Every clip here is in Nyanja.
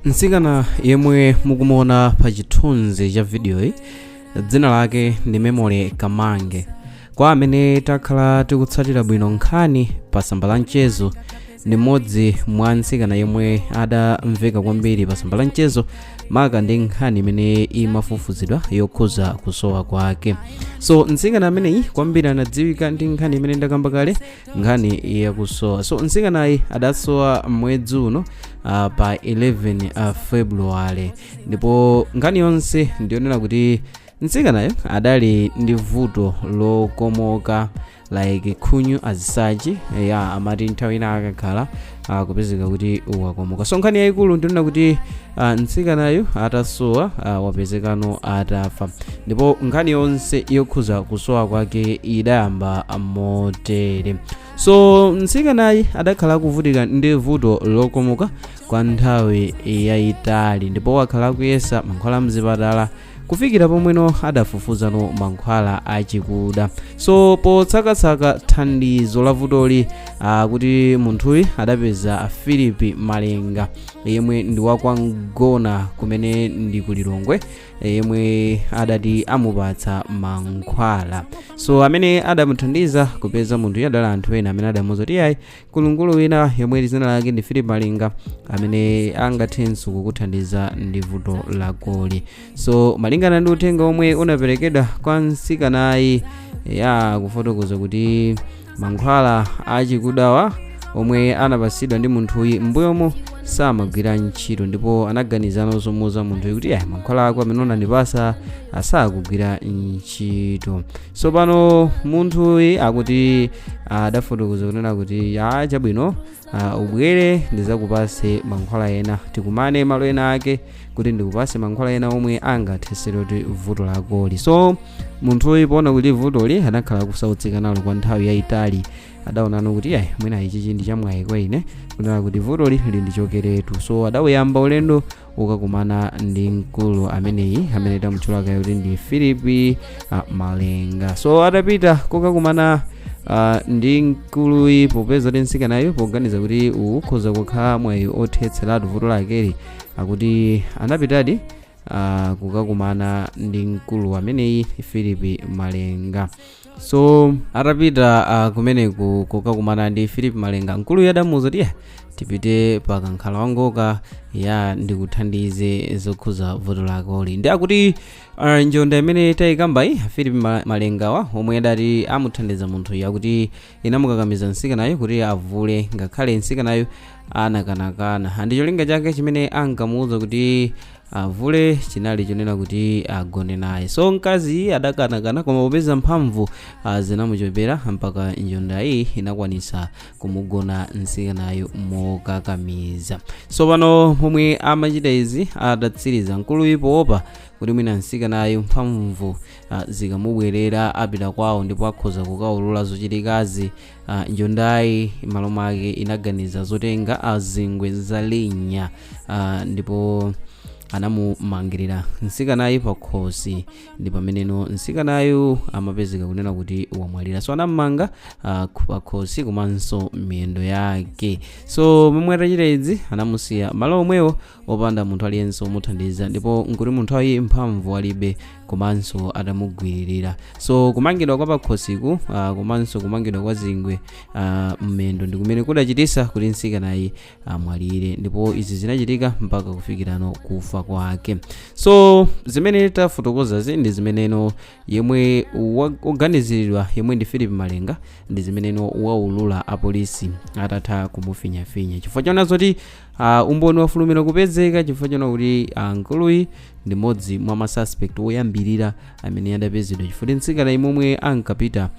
Nsikana yemwe mukumona pa chithunzi cha video iyi dzina lake ndi Memory Kamange. Kwa amene takhala tikutsatira bwino nkhani pa tsamba la mchezo, ndi mmodzi mwa nsikana yemwe adamveka kwambiri pa tsamba la mchezo maka ndi nkhani imene imafufuzidwa yokhuza kusowa kwake. So nsikana ameneyi kwambiri anadziwika ndi nkhani imene ndakamba kale, nkhani yakusowa. So nsikanayi adasowa mwezi uno pa 11 February, ndipo nkhani yonse ndionera kuti nsikanayo adali ndi vuto lokomoka like khunyu azisachi amati nthawi ina akakhala kupezeka kuti wakomoka. So nkhani yayikulu ndionera kuti nsikanayo atasowa wapezekano atafa, ndipo nkhani yonse yokhuza kusowa kwake idayamba motere. So nsikanayi adakhala kuvutika ndi vuto lokomoka kwa nthawi yayitali, ndipo wakhala akuyesa mankhwala mzipatala kufikira pomweno adafufuzano mankhwala achikuda. So potsakatsaka thandizo la vutoli kuti munthuyu adapeza Philip Malenga yemwe ndi wakwangona kumene ndi kulilongwe, yemwe adati amupatsa mankhwala. So amene adamuthandiza kupeza munthuyu adali anthu ena amene adamuza kuti ayi kulungulu wina yemwe dzina lake ndi Philip Malenga amene angathenso kukuthandiza ndi vuto lakoli. So malingana ndi uthenga omwe unaperekedwa kwa nsikanayi kufotokoza kuti mankhwala achikudawa omwe anapasidwa ndi munthuyu mbuyomo samagwira ntchito, ndipo anaganizana zomuza munthuyu kuti mankhwala ako amene unandipasa asakugwira ntchito. So pano munthuyu akuti adafotokoza kunena kuti chabwino ubwere ndizakupase mankhwala ena, tikumane malo ena ake kuti ndikupase mankhwala ena omwe angathesere kuti vuto lakoli. So munthuyu poona kuti vutoli anakhala kusautsika nalo kwa nthawi yayitali, adaonano kuti mwina ichi ndi chamwayi kwa ine kunena kuti vutoli lindichokeretu. So adawuyamba ulendo ukakumana ndi mkulu ameneyi amene tamutchula kale kuti ndi Philip Malenga. So adapita kukakumana ndi mkuluyi popeza kuti nsikanayo poganiza kuti ukhoza kukhala mwayi othetseratu vuto lakeli, akuti anapitadi kukakumana ndi mkulu ameneyi Philip Malenga. So atapita kumeneku kukakumana ndi Philip Malenga, mkulu adamuza kuti tipite pa kankhala wangoka ndikuthandize zokhuza vuto lakoli. Ndi akuti njonda imene tayikambayi Philip Malengawa omwe adati amuthandiza munthu yakuti inamukakamiza nsikanayo kuti avule, ngakhale nsikanayo anakanakana. Ndi cholinga chake chimene ankamuuza kuti avule chinali chonena kuti agone naye. So mkazi adakanakana, koma popeza mphamvu zinamuchopera mpaka njonda iyi inakwanisa kumugona nsikanayo mokakamiza. So pano pomwe amachita izi adatsiriza mkuluyu poopa kuti mwina nsikanayo mphamvu zikamubwerera apita kwawo ndipo akhoza kukaulula zochitikazi. Njondayi malo make inaganiza zotenga zingwe za linya ndipo anamumangirira nsikanayi pa khosi, ndi pameneno nsikanayo amapezeka kunena kuti wamwalira. So anamumanga pa khosi komanso miyendo yake. So momwe atachita izi anamusiya malo omwewo opanda munthu aliyense omuthandiza, ndipo nkuti munthu ayi mphamvu alibe komanso adamugwiririra. So kumangidwa kwa pakhosiku komanso kumangidwa kwa zingwe mmendo ndi kumene kudachitisa kuti nsikanayi amwalire, ndipo izi zinachitika mpaka kufikirano kufa kwake. So zimene tafotokozazi ndi zimeneno yemwe oganiziridwa yemwe ndi Philip Malenga ndi zimeneno waulula apolisi atatha kumufinyafinya, chifukwa chona zoti umboni wafulumira kupezeka, chifukwa chona kuti mkuluyi ndi modzi mwa masuspect woyambirira amene adapezedwa chifukwa nsikana imomwe ankapita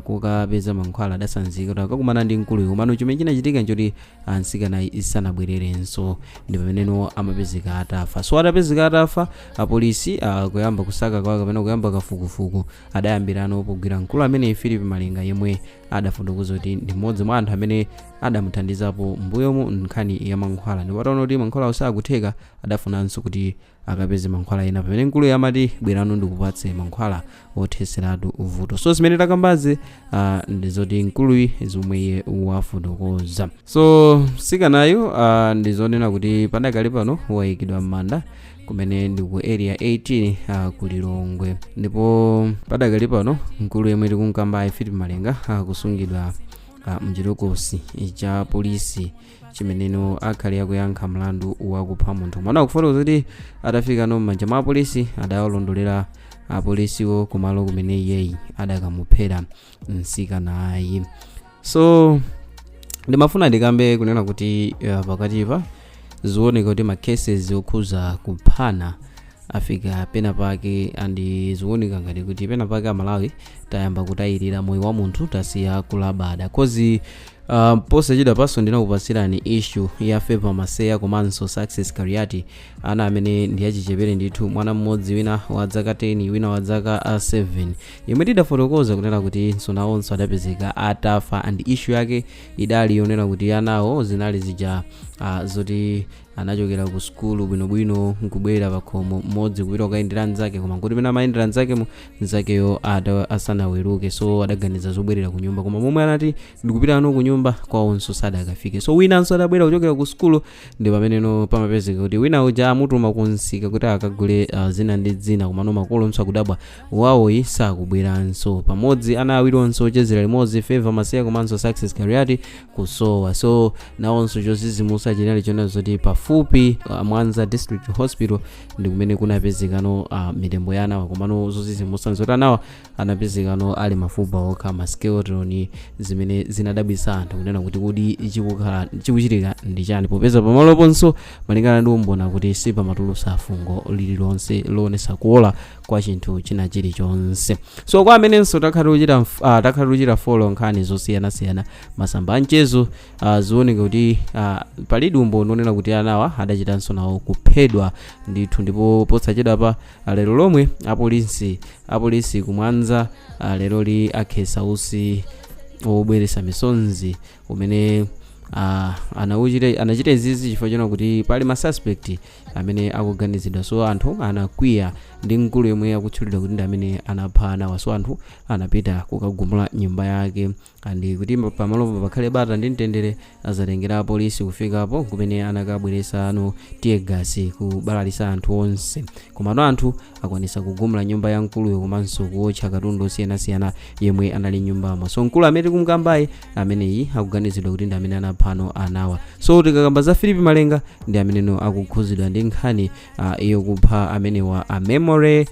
kukapeza mankhwala adasanzika kuti akakumana ndi mkuluyi, komano chimene chinachitika nchoti nsikana isanabwererenso, ndi pameneno amapezeka atafa. So adapezeka atafa, apolisi kuyamba kusaka kwa kapena kuyamba kafukufuku adayambirano pogwira mkulu amene Philip Malenga yemwe adafotokoza kuti ndi mmodzi mwa anthu amene adamuthandizapo mbuyomo nkhani ya mankhwala, ndipo ataona kuti mankhwala sakutheka adafunanso kuti akapeze mankhwala ena, pamene mkulu amati bwerano ndikupatse mankhwala otheseratu vuto. So zimene takambazi ndizoti mkulu zomwe iye wafotokoza. So sikanayo ndizonena kuti padakali pano wayikidwa m'manda kumene ndi ku area 18 ku Lilongwe, ndipo padakali pano mkulu yemwe tikumkamba Philip Malenga kusungidwa mchitokosi cha polisi chimeneno akhali akuyankha mlandu wakupha munthu. Mwana akufotokoza kuti atafika m'manja mwa polisi adawalondolera apolisiwo kumalo kumene iyeyi adakamuphera msikanayi. So ndimafuna ndikambe kunena kuti pakatipa zioneka kuti ma cases okhuza kuphana afika pena pake andi zioneka ngati kuti pena pake Malawi tayamba kutayirira moyo wa munthu tasiya kulabada, kozi posachedwa paso ndinakupasirani issue ya Favor Maseya komanso Success Kariati, ana amene ndi achichepere ndithu, mwana mmodzi wina wa zaka 10 wina wa zaka 7, yemwe tidafotokoza kunena kuti nsona onse adapezeka atafa, and issue yake idali yonena kuti anawo zinali zija zoti anachokera ku skulu bwinobwino nkubwera pakhomo mmodzi kupita kukayendera nzake, koma kuti pena amayendera nzakeyo asanaweruke, so adaganiza zobwerera ku nyumba, koma momwe anati ndikupita ano ku nyumba kwawonso sadakafike. So winanso adabwera kuchokera ku skulu, ndi pameneno pamapezeka kuti wina uja amutuma kunsika kuti akagule zina ndi zina, koma no makolonso akudabwa wawoyi sakubweranso. Pamodzi ana awironso ochezera limodzi Favor Maseya komanso Success Kariati kusowa, so nawonso chozizimusa chinali chona zoti pafupi Mwanza District Hospital ndi kumene kunapezekano mitembo yana, komano zozizimusa zoti anawa anapezekano ali mafupa okha ma skeleton zimene zinadabisa anthu kunena kuti kodi chikuchitika ndi chani, popeza pamalo ponso malingana ndi umbona kuti sipamatulusa fungo lililonse loonesa kuola kwa chinthu china chilichonse. So kwa amenenso takhala kuchita follow nkhani zosiyanasiyana masamba anchezo zioneka kuti palidi umboni onena kuti anawa adachitanso nawo kuphedwa ndithu, ndipo posachedwa pa lero lomwe apolisi kumwanza lero li akhesa usi obweresa misonzi umene anachita izizi chifukwa chona kuti pali ma suspect amene akuganizidwa, so anthu anakwiya ndi mkulu yemwe akutchulidwa kuti ndi amene anaphana, so anthu anapita kukagumula nyumba yake, andi kuti pamalopo pakhale bata ndi mtendere azatengera polisi kufikapo kumene anakabweresa tear gas kubalalisa anthu onse, komano anthu akwanisa kugumula nyumba ya mkuluyo komanso kuotcha katundu osiyanasiyana yemwe anali nyumbamo. So mkulu amene kumkambayi ameneyi akuganizidwa kuti ndi amene anaphano anawa. So tikakamba za Philip Malenga ndi ameneno akukhuzidwa ndi nkhani iyo kupha amene wa memory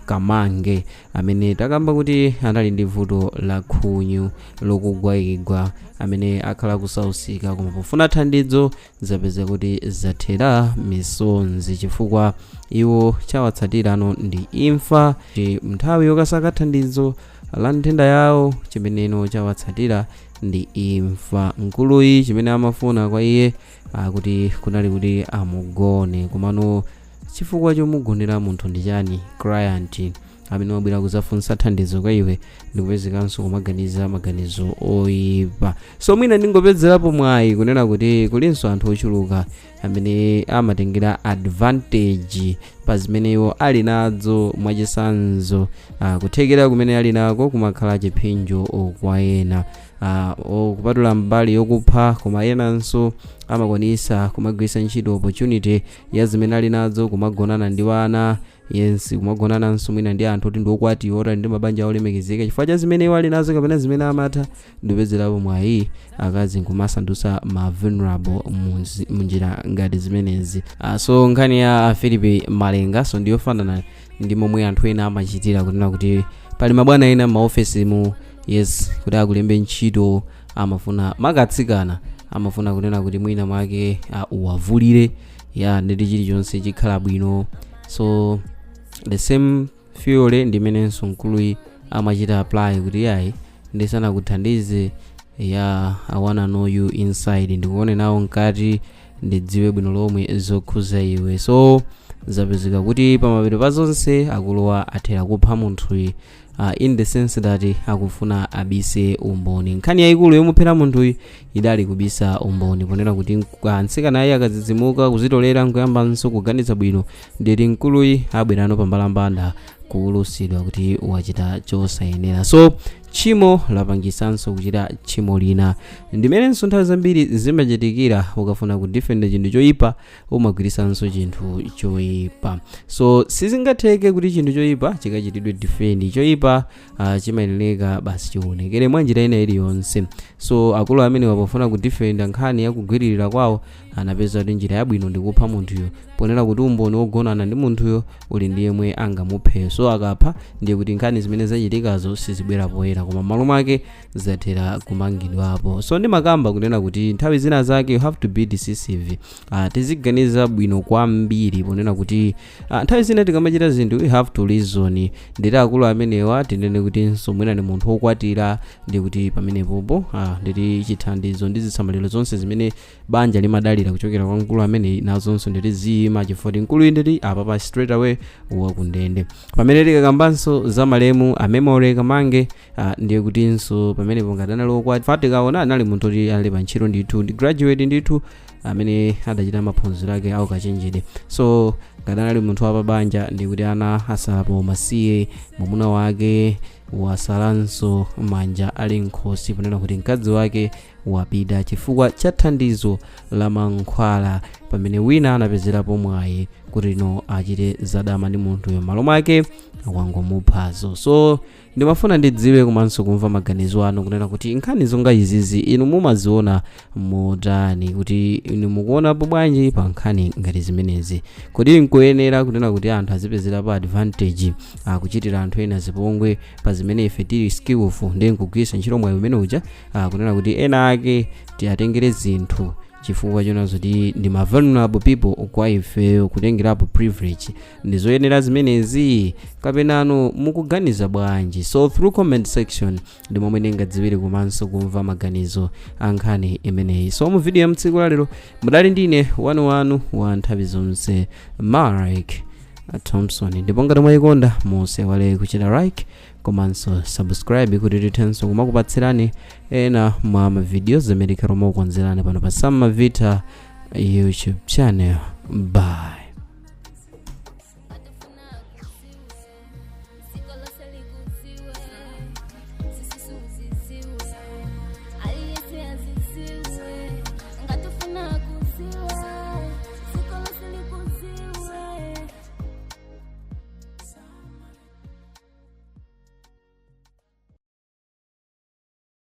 kamange amene takamba kuti anali ndi vuto la khunyu lokugwayigwa, amene akhala kusausika, koma pofuna thandizo zapeza kuti zathera misonzi chifukwa iwo chawatsatira ndi imfa. Nthawi yokasaka thandizo la nthenda yawo chimeneno chawatsatira ndi imfa. Mkuluyi chimene amafuna kwa iye kuti kunali kuti amugone, komano chifukwa chomugonera munthu ndi chani? Client amene wabwera kuzafunsa thandizo kwa iwe ndikupezekanso kumaganiza maganizo oyipa. So mwina ndingopezerapo mwayi kunena kuti kulinso anthu ochuluka amene amatengera advantage pa zimene iwo ali nazo mwachisanzo, kuthekera kumene ali nako kumakhala chipinjo kwa ena, kupatula mbali yokupha, koma enanso amakwanisa kumagwisa ntchito opportunity ya zimene ali nazo kumagonana ndi wana, yensi kumagonananso mwina ndi anthu oti ndiokwati ora ndi mabanja olemekezeka chifukwa cha zimene iwo ali nazo kapena zimene amatha. ndipezerapo mwayi akazi nkumasandusa ma vulnerable munjira ngati zimenezi. So nkhani ya Philip Malenga so ndiyofanana ndi momwe anthu ena amachitira kunena kuti pali mabwana ena maofesi mu kuti akulembe ntchito amafuna makatsikana amafuna kunena kuti mwina mwake uwavulire nditi chilichonse chikhala bwino. So the same fuel ndimenenso mkuluyi amachita apply kuti yayi ndisana kuthandize I wanna know you inside, ndikuone nawo nkati ndidziwe bwino lomwe zokhuza iwe. So zapezeka kuti pamapeto pa zonse akulowa athera kupha munthuyi in the sense that akufuna abise umboni. Nkhani yayikulu yomuphera munthu idali kubisa umboni, ponena kuti nsikana ayi akadzidzimuka kuzitolera nkuyambanso kuganiza bwino ndeti mkuluyi abwerano pambalambanda kuulusidwa kuti wachita chosayenera. So tchimo lapangisanso kuchita tchimo lina. Ndimenenso nthawi zambiri zimachitikira ukafuna kudefenda chinthu choyipa umagwirisanso chinthu choyipa. So sizingatheke kuti chinthu choyipa chikachitidwe defend. Choyipa chimayenera basi chionekere mwa njira ina iliyonse. So akulu amene wapofuna kudefenda nkhani yakugwiririra kwawo anapeza kuti njira yabwino ndikupha munthuyo, ponena kuti umboni wogonana ndi munthuyo uli ndi yemwe angamuphe. So akapha ndiye kuti nkhani zimene zachitikazo sizibwera poyera, koma malo mwake zathera kumangidwapo. So ndi makamba kunena kuti nthawi zina zake you have to be decisive. Tiziganiza bwino kwambiri, ponena kuti nthawi zina tikamachita zinthu we have to reason. Ndeti akulu amenewa tinene kuti nsomwena ni munthu wokwatira, ndi kuti pamenepopo ndeti chithandizo ndi zisamaliro zonse zimene banja limadalira kuchokera kwa mkulu amene nazonso ndeti ziyima chifukwa mkulu ndeti apapa straight away wakundende. Pamene tikakambanso za malemu memory kamange ndiye kutinso pamenepo ngati anali wokwati fatikaona anali munthu oti ali pa ntchito ndithu ndi graduate ndithu amene adachita maphunziro ake au kachenjede. So ngati anali munthu wapabanja ndi kuti ana asalapo masiye, mwamuna wake wasalanso manja ali nkhosi, ponena kuti mkazi wake wapita chifukwa cha thandizo la mankhwala, pamene wina anapezerapo mwayi kuti no achite zadama ndi munthuyo malo mwake wangomuphazo. So ndimafuna ndidziwe komanso kumva maganizo anu kunena kuti nkhani zonga izizi inu mumaziona motani, kuti inu mukuonapo bwanji pa nkhani ngati zimenezi. Kodi nkuyenera kunena kuti anthu azipezerapo advantage kuchitira anthu ena zipongwe pa zimene ife tili skillful ndi nkugwisa ntchito mwayi umene uja kunena kuti ena ake tiatengere zinthu chifukwa chonazo ndi ma vulnerable people kwa ife kutengerapo privilege ndizoyenera zimenezi kapenano mukuganiza bwanji? So through comment section ndi momwe ndingadziwire komanso kumva maganizo ankhani imeneyi. So mu video ya mtsiku la lero mudali ndine wanu wa nthawi zonse Mike Thompson, ndipo ngati mwayikonda musewale kuchita like komanso subscribe kuti tithenso kumakupatsirani ena mwa mavideo zimene tikhala mokonzerani pano pa Sam Mavita YouTube channel. Bye.